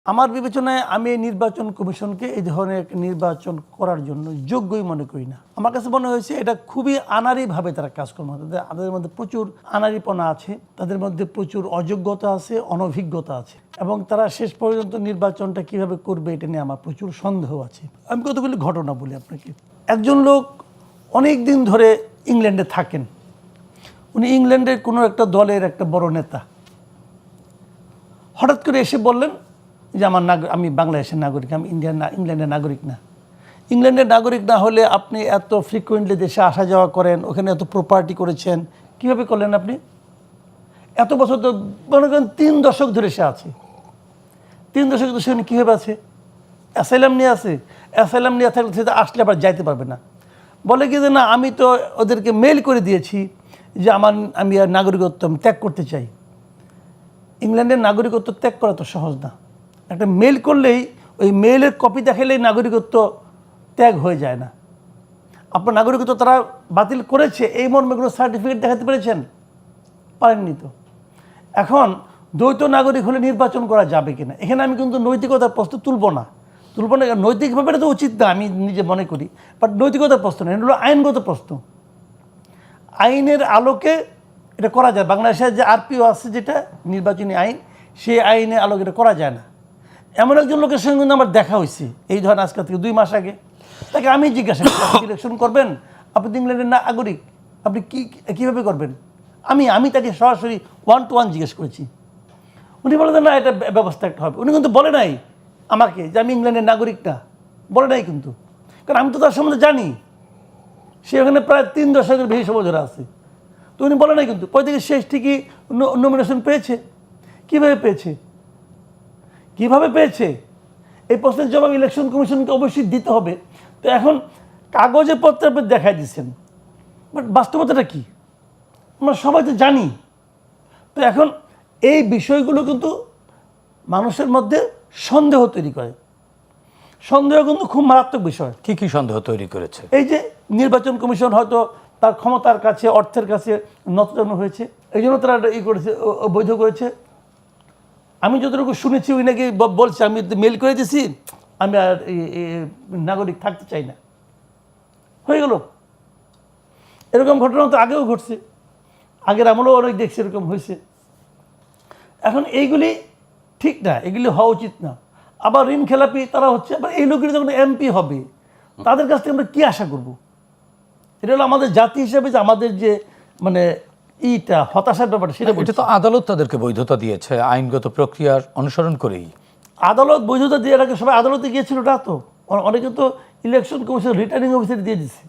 আমার বিবেচনায় আমি এই নির্বাচন কমিশনকে এই ধরনের নির্বাচন করার জন্য যোগ্যই মনে করি না। আমার কাছে মনে হয়েছে এটা খুবই আনাড়িভাবে তারা কাজকর্ম, তাদের মধ্যে প্রচুর আনাড়িপনা আছে, তাদের মধ্যে প্রচুর অযোগ্যতা আছে, অনভিজ্ঞতা আছে, এবং তারা শেষ পর্যন্ত নির্বাচনটা কিভাবে করবে এটা নিয়ে আমার প্রচুর সন্দেহ আছে। আমি কতগুলি ঘটনা বলি আপনাকে। একজন লোক অনেক দিন ধরে ইংল্যান্ডে থাকেন, উনি ইংল্যান্ডের কোনো একটা দলের একটা বড় নেতা। হঠাৎ করে এসে বললেন যে আমি বাংলাদেশের নাগরিক, আমি ইংল্যান্ডের নাগরিক না। ইংল্যান্ডের নাগরিক না হলে আপনি এত ফ্রিকুয়েন্টলি দেশে আসা যাওয়া করেন, ওখানে এত প্রপার্টি করেছেন, কীভাবে করলেন আপনি? এত বছর তো মনে করেন 3 দশক ধরে সে আছে, 3 দশক ধরে সে কীভাবে আছে? অ্যাসাইলাম নিয়ে আছে, অ্যাসাইলাম নিয়ে থাকলে সেটা আসলে আবার যাইতে পারবে না। বলে কি যে না, আমি তো ওদেরকে মেল করে দিয়েছি যে আমি আর নাগরিকত্ব ত্যাগ করতে চাই। ইংল্যান্ডের নাগরিকত্ব ত্যাগ করা তো সহজ না। একটা মেল করলেই ওই মেলের কপি দেখালেই নাগরিকত্ব ত্যাগ হয়ে যায় না। আপনার নাগরিকত্ব তারা বাতিল করেছে এই মর্মে কোনো সার্টিফিকেট দেখাতে পেরেছেন? পারেননি তো। এখন দ্বৈত নাগরিক হলে নির্বাচন করা যাবে কিনা, এখানে আমি কিন্তু নৈতিকতার প্রশ্ন তুলব না। নৈতিকভাবে এটা তো উচিত না, আমি নিজে মনে করি, বাট নৈতিকতার প্রশ্ন না, এটা হলো আইনগত প্রশ্ন। আইনের আলোকে এটা করা যায়। বাংলাদেশের যে আরপিও আছে, যেটা নির্বাচনী আইন, সেই আইনের আলোকে এটা করা যায় না। এমন একজন লোকের সঙ্গে কিন্তু আমার দেখা হয়েছে এই ধরেন আজকে থেকে 2 মাস আগে। তাকে আমি জিজ্ঞাসা করি, আপনি ইলেকশন করবেন, আপনি তো ইংল্যান্ডের নাগরিক, আপনি কীভাবে করবেন? আমি তাকে সরাসরি 1 to 1 জিজ্ঞেস করেছি। উনি বলে না, এটা ব্যবস্থা একটা হবে। উনি কিন্তু বলে নাই আমাকে যে আমি ইংল্যান্ডের নাগরিক না, বলে নাই কিন্তু, কারণ আমি তো তার সম্বন্ধে জানি। সে ওখানে প্রায় 3 দশকের বেশি সময় ধরে আছে, তো উনি বলে নাই কিন্তু। পরে থেকে শেষ ঠিকই নমিনেশন পেয়েছে। কীভাবে পেয়েছে? কিভাবে পেয়েছে? এই প্রশ্নের জবাব ইলেকশন কমিশনকে অবশ্যই দিতে হবে। তো এখন কাগজে পত্রে আপনি দেখাই দিচ্ছেন, বাট বাস্তবতাটা কি আমরা সবাই তো জানি। তো এখন এই বিষয়গুলো কিন্তু মানুষের মধ্যে সন্দেহ তৈরি করে। সন্দেহ কিন্তু খুব মারাত্মক বিষয়। কি কি সন্দেহ তৈরি করেছে? এই যে নির্বাচন কমিশন হয়তো তার ক্ষমতার কাছে, অর্থের কাছে নতজানু হয়েছে, এই জন্য তারা করেছে, বৈধ করেছে। আমি যতটুকু শুনেছি ওই নাকি বলছে আমি মেল করে দিয়েছি, আমি আর নাগরিক থাকতে চাই না, হয়ে গেল। এরকম ঘটনা তো আগেও ঘটছে, আগের আমলেও অনেক দেখছি এরকম হয়েছে। এখন এইগুলি ঠিক না, এগুলি হওয়া উচিত না। আবার ঋণ খেলাপি তারা হচ্ছে। আবার এই লোকগুলি যখন এমপি হবে, তাদের কাছ থেকে আমরা কী আশা করব? এটা হলো আমাদের জাতি হিসেবে যে আমাদের যে মানে হতাশার ব্যাপারটা, সেটা এটা তো আদালত তাদেরকে বৈধতা দিয়েছে আইনগত প্রক্রিয়ার অনুসরণ করেই। আদালত বৈধতা দিয়ে রাখে, সবাই আদালতে গিয়েছিল না তো। অনেকে তো ইলেকশন কমিশন রিটার্নিং অফিসার দিয়ে দিচ্ছে।